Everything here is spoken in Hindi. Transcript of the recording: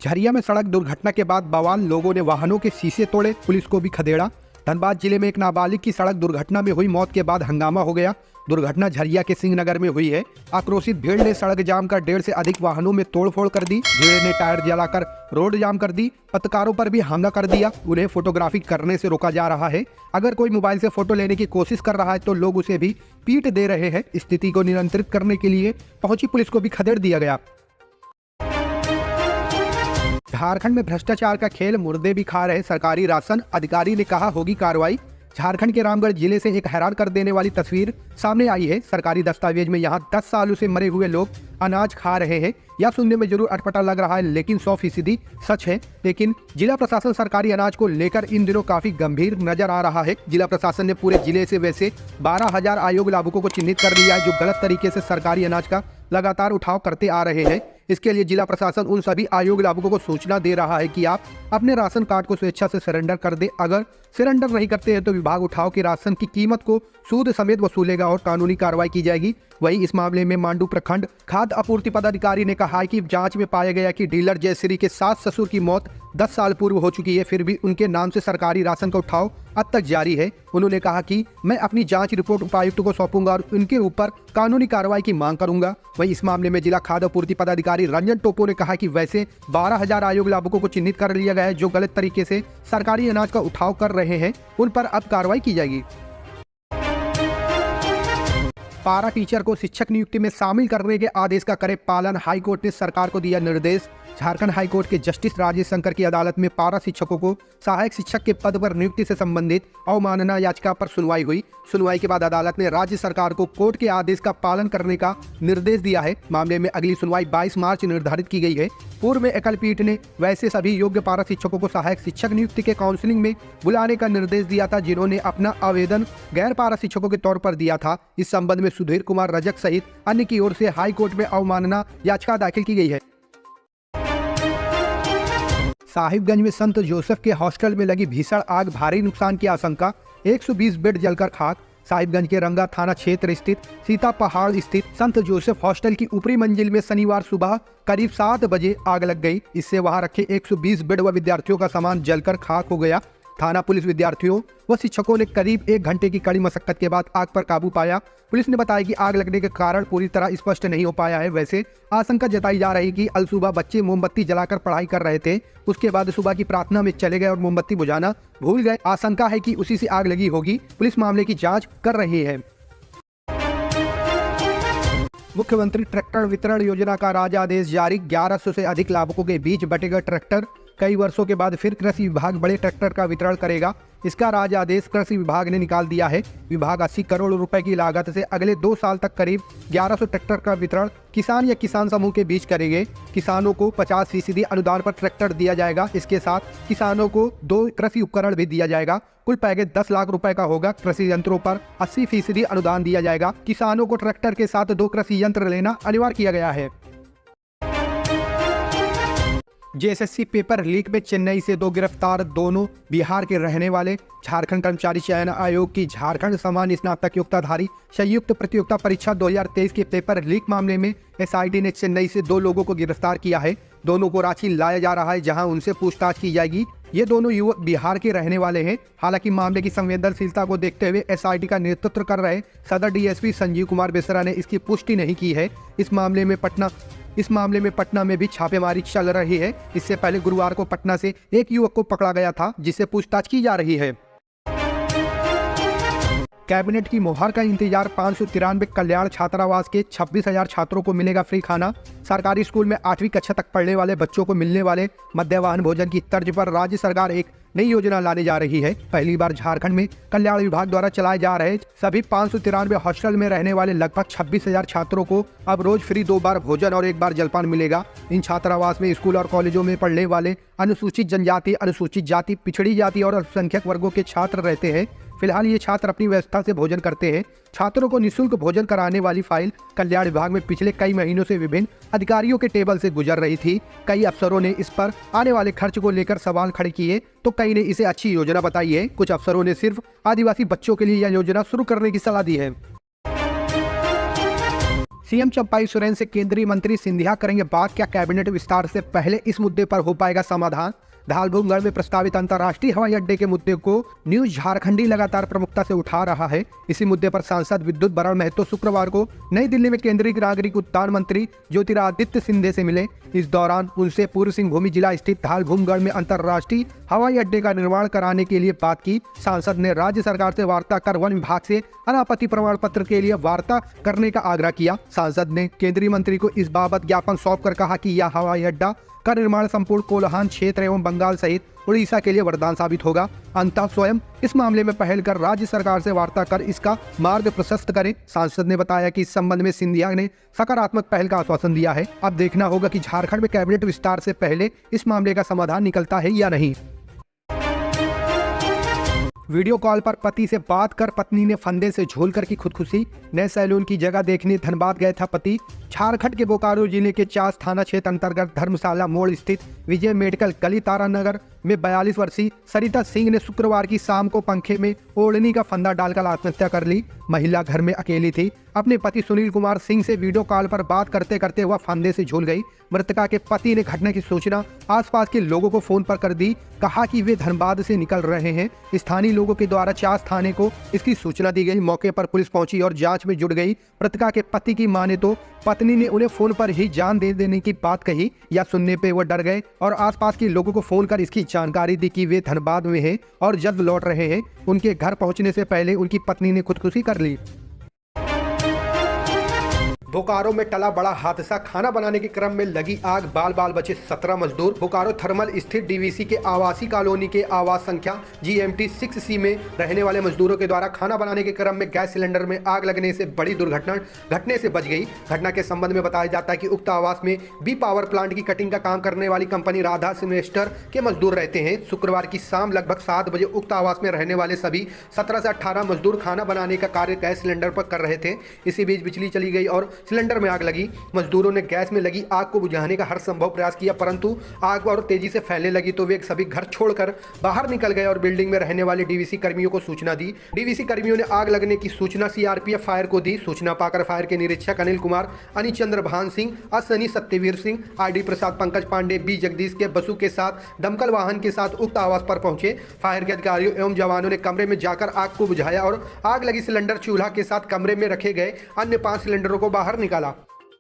झरिया में सड़क दुर्घटना के बाद बवाल, लोगों ने वाहनों के शीशे तोड़े, पुलिस को भी खदेड़ा। धनबाद जिले में एक नाबालिग की सड़क दुर्घटना में हुई मौत के बाद हंगामा हो गया। दुर्घटना झरिया के सिंह नगर में हुई है। आक्रोशित भीड़ ने सड़क जाम कर 1.5 से अधिक वाहनों में तोड़फोड़ कर दी। भीड़ ने टायर जलाकर रोड जाम कर दी। पत्रकारों पर भी हमला कर दिया। उन्हें फोटोग्राफी करने से रोका जा रहा है। अगर कोई मोबाइल से फोटो लेने की कोशिश कर रहा है तो लोग उसे भी पीट दे रहे हैं। स्थिति को नियंत्रित करने के लिए पहुंची पुलिस को भी खदेड़ दिया गया। झारखंड में भ्रष्टाचार का खेल, मुर्दे भी खा रहे सरकारी राशन, अधिकारी ने कहा होगी कार्रवाई। झारखंड के रामगढ़ जिले से एक हैरान कर देने वाली तस्वीर सामने आई है। सरकारी दस्तावेज में यहां 10 सालों से मरे हुए लोग अनाज खा रहे हैं। यह सुनने में जरूर अटपटा लग रहा है, लेकिन 100% सच है। लेकिन जिला प्रशासन सरकारी अनाज को लेकर इन दिनों काफी गंभीर नजर आ रहा है। जिला प्रशासन ने पूरे जिले से वैसे 12,000 अयोग्य लाभुकों को चिन्हित कर लिया है, जो गलत तरीके से सरकारी अनाज का लगातार उठाव करते आ रहे हैं। इसके लिए जिला प्रशासन उन सभी अयोग्य लाभुकों को सूचना दे रहा है कि आप अपने राशन कार्ड को स्वेच्छा से सरेंडर कर दें। अगर सरेंडर नहीं करते हैं तो विभाग उठाव की राशन की कीमत को सूद समेत वसूलेगा और कानूनी कार्रवाई की जाएगी। वहीं इस मामले में मांडू प्रखंड खाद्य आपूर्ति पदाधिकारी ने कहा है कि जांच में पाया गया कि डीलर जयश्री के सास ससुर की मौत 10 साल पूर्व हो चुकी है, फिर भी उनके नाम से सरकारी राशन का उठाव अब तक जारी है। उन्होंने कहा कि मैं अपनी जांच रिपोर्ट उपायुक्त को सौंपूंगा और उनके ऊपर कानूनी कार्रवाई की मांग करूंगा। वहीं इस मामले में जिला खाद्य आपूर्ति पदाधिकारी रंजन टोपो ने कहा कि वैसे 12,000 अयोग्य लाभुकों को चिन्हित कर लिया गया है, जो गलत तरीके से सरकारी अनाज का उठाव कर रहे हैं। उन पर अब कार्रवाई की जाएगी। पारा टीचर को शिक्षक नियुक्ति में शामिल करने के आदेश का करे पालन, हाईकोर्ट ने सरकार को दिया निर्देश। झारखंड हाईकोर्ट के जस्टिस राजेश शंकर की अदालत में पारा शिक्षकों को सहायक शिक्षक के पद पर नियुक्ति से संबंधित अवमानना याचिका पर सुनवाई हुई। सुनवाई के बाद अदालत ने राज्य सरकार को कोर्ट के आदेश का पालन करने का निर्देश दिया है। मामले में अगली सुनवाई 22 मार्च निर्धारित की गई है। पूर्व में एकल पीठ ने वैसे सभी योग्य पारा शिक्षकों को सहायक शिक्षक नियुक्ति के काउंसलिंग में बुलाने का निर्देश दिया था, जिन्होंने अपना आवेदन गैर पारा शिक्षकों के तौर पर दिया था। इस संबंध में सुधीर कुमार रजक सहित अन्य की ओर से हाईकोर्ट में अवमानना याचिका दाखिल की गई है। साहिबगंज में संत जोसेफ के हॉस्टल में लगी भीषण आग, भारी नुकसान की आशंका, 120 बेड जलकर खाक। साहिबगंज के रंगा थाना क्षेत्र स्थित सीता पहाड़ स्थित संत जोसेफ हॉस्टल की ऊपरी मंजिल में शनिवार सुबह करीब 7 बजे आग लग गई। इससे वहां रखे 120 बेड व विद्यार्थियों का सामान जलकर खाक हो गया। थाना पुलिस, विद्यार्थियों व शिक्षकों ने करीब 1 घंटे की कड़ी मशक्कत के बाद आग पर काबू पाया। पुलिस ने बताया कि आग लगने के कारण पूरी तरह स्पष्ट नहीं हो पाया है। वैसे आशंका जताई जा रही कि अल सुबह बच्चे मोमबत्ती जलाकर पढ़ाई कर रहे थे, उसके बाद सुबह की प्रार्थना में चले गए और मोमबत्ती बुझाना भूल गए। आशंका है कि उसी से आग लगी होगी। पुलिस मामले की जाँच कर रही है। मुख्यमंत्री ट्रैक्टर वितरण योजना का राजआदेश जारी, 1100 से अधिक लाभुकों के बीच बटेगा ट्रैक्टर। कई वर्षों के बाद फिर कृषि विभाग बड़े ट्रैक्टर का वितरण करेगा। इसका राजआदेश कृषि विभाग ने निकाल दिया है। विभाग 80 करोड़ रुपए की लागत से अगले 2 साल तक करीब 1100 ट्रैक्टर का वितरण किसान या किसान समूह के बीच करेंगे। किसानों को 50% अनुदान पर ट्रैक्टर दिया जाएगा। इसके साथ किसानों को 2 कृषि उपकरण भी दिया जाएगा। कुल पैकेज 10 लाख रुपए का होगा। कृषि यंत्रों पर 80% अनुदान दिया जाएगा। किसानों को ट्रैक्टर के साथ 2 कृषि यंत्र लेना अनिवार्य किया गया है। जेएसएससी पेपर लीक में चेन्नई से 2 गिरफ्तार, दोनों बिहार के रहने वाले। झारखंड कर्मचारी चयन आयोग की झारखंड सामान्य स्नातक योग्यताधारी संयुक्त प्रतियोगिता परीक्षा 2023 के पेपर लीक मामले में एसआईटी ने चेन्नई से 2 लोगों को गिरफ्तार किया है। दोनों को रांची लाया जा रहा है, जहां उनसे पूछताछ की जाएगी। ये दोनों युवक बिहार के रहने वाले हैं। हालांकि मामले की संवेदनशीलता को देखते हुए एसआईटी का नेतृत्व कर रहे सदर डीएसपी संजीव कुमार बेसरा ने इसकी पुष्टि नहीं की है। इस मामले में पटना में भी छापेमारी चल रही है। इससे पहले गुरुवार को पटना से एक युवक को पकड़ा गया था, जिससे पूछताछ की जा रही है। कैबिनेट की मोहर का इंतजार, 593 कल्याण छात्रावास के 26,000 छात्रों को मिलेगा फ्री खाना। सरकारी स्कूल में 8वीं कक्षा तक पढ़ने वाले बच्चों को मिलने वाले मध्याह्न भोजन की तर्ज पर राज्य सरकार एक नई योजना लाने जा रही है। पहली बार झारखंड में कल्याण विभाग द्वारा चलाए जा रहे सभी 593 हॉस्टल में रहने वाले लगभग 26,000 छात्रों को अब रोज फ्री 2 बार भोजन और 1 बार जलपान मिलेगा। इन छात्रावास में स्कूल और कॉलेजों में पढ़ने वाले अनुसूचित जनजाति, अनुसूचित जाति, पिछड़ी जाति और अल्पसंख्यक वर्गों के छात्र रहते हैं। फिलहाल ये छात्र अपनी व्यवस्था से भोजन करते हैं। छात्रों को निःशुल्क भोजन कराने वाली फाइल कल्याण विभाग में पिछले कई महीनों से विभिन्न अधिकारियों के टेबल से गुजर रही थी। कई अफसरों ने इस पर आने वाले खर्च को लेकर सवाल खड़े किए, तो कई ने इसे अच्छी योजना बताई है। कुछ अफसरों ने सिर्फ आदिवासी बच्चों के लिए यह योजना शुरू करने की सलाह दी है। सीएम चंपाई सोरेन से केंद्रीय मंत्री सिंधिया करेंगे बात, क्या कैबिनेट विस्तार से पहले इस मुद्दे पर हो पाएगा समाधान। धालभूमगढ़ में प्रस्तावित अंतर्राष्ट्रीय हवाई अड्डे के मुद्दे को न्यूज झारखंडी लगातार प्रमुखता से उठा रहा है। इसी मुद्दे पर सांसद विद्युत बरण महतो शुक्रवार को नई दिल्ली में केंद्रीय नागरिक उड्डयन मंत्री ज्योतिरादित्य सिंधिया से मिले। इस दौरान उनसे पूर्व सिंहभूम जिला स्थित धालभूमगढ़ में अंतर्राष्ट्रीय हवाई अड्डे का निर्माण कराने के लिए बात की। सांसद ने राज्य सरकार से वार्ता कर वन विभाग से अनापत्ति प्रमाण पत्र के लिए वार्ता करने का आग्रह किया। सांसद ने केंद्रीय मंत्री को इस बाबत ज्ञापन सौंपकर कहा कि यह हवाई अड्डा का निर्माण संपूर्ण कोल्हान क्षेत्र एवं बंगाल सहित उड़ीसा के लिए वरदान साबित होगा। अंततः स्वयं इस मामले में पहल कर राज्य सरकार से वार्ता कर इसका मार्ग प्रशस्त करे। सांसद ने बताया कि इस संबंध में सिंधिया ने सकारात्मक पहल का आश्वासन दिया है। अब देखना होगा कि झारखंड में कैबिनेट विस्तार से पहले इस मामले का समाधान निकलता है या नहीं। वीडियो कॉल पर पति से बात कर पत्नी ने फंदे से झोलकर की खुदकुशी। नए सैलून की जगह देखने धनबाद गया था पति। झारखंड के बोकारो जिले के चास थाना क्षेत्र अंतर्गत धर्मशाला मोड़ स्थित विजय मेडिकल गली तारानगर में 42 वर्षीय सरिता सिंह ने शुक्रवार की शाम को पंखे में ओढ़नी का फंदा डालकर आत्महत्या कर ली। महिला घर में अकेली थी। अपने पति सुनील कुमार सिंह से वीडियो कॉल पर बात करते करते वह फंदे से झूल गई। मृतका के पति ने घटना की सूचना आसपास के लोगों को फोन पर कर दी। कहा कि वे धनबाद से निकल रहे हैं। स्थानीय लोगों के द्वारा चास थाने को इसकी सूचना दी गई। मौके पर पुलिस पहुंची और जांच में जुट गई। मृतका के पति की माने तो पत्नी ने उन्हें फोन पर ही जान दे देने की बात कही। या सुनने पे वो डर गए और आसपास के लोगों को फोन कर इसकी जानकारी दी कि वे धनबाद में हैं और जल्द लौट रहे हैं। उनके घर पहुंचने से पहले उनकी पत्नी ने खुदकुशी कर ली। बोकारो में टला बड़ा हादसा, खाना बनाने के क्रम में लगी आग, बाल बाल बचे 17 मजदूर। बोकारो थर्मल स्थित डीवीसी के आवासीय कॉलोनी के आवास संख्या GMT 6C में रहने वाले मजदूरों के द्वारा खाना बनाने के क्रम में गैस सिलेंडर में आग लगने से बड़ी दुर्घटना घटने से बच गई। घटना के संबंध में बताया जाता है कि उक्त आवास में बी पावर प्लांट की कटिंग का काम करने वाली कंपनी राधा सिन्वेस्टर के मजदूर रहते हैं। शुक्रवार की शाम लगभग 7 बजे उक्त आवास में रहने वाले सभी 17 से 18 मजदूर खाना बनाने का कार्य गैस सिलेंडर पर कर रहे थे। इसी बीच बिजली चली गई और सिलेंडर में आग लगी। मजदूरों ने गैस में लगी आग को बुझाने का हर संभव प्रयास किया, परंतु आग और तेजी से फैलने लगी तो वे सभी घर छोड़कर बाहर निकल गए और बिल्डिंग में रहने वाले डीवीसी कर्मियों को सूचना दी। डीवीसी कर्मियों ने आग लगने की सूचना सीआरपीएफ फायर को दी। सूचना पाकर फायर के निरीक्षक अनिल कुमार, अनिचंद्र भान सिंह, असनी सत्यवीर सिंह, आरडी प्रसाद, पंकज पांडे, बी जगदीश के बसु के साथ दमकल वाहन के साथ उक्त आवास पर पहुंचे। फायर के अधिकारियों एवं जवानों ने कमरे में जाकर आग को बुझाया और आग लगी सिलेंडर चूल्हा के साथ कमरे में रखे गए अन्य 5 सिलेंडरों को बाहर निकाला।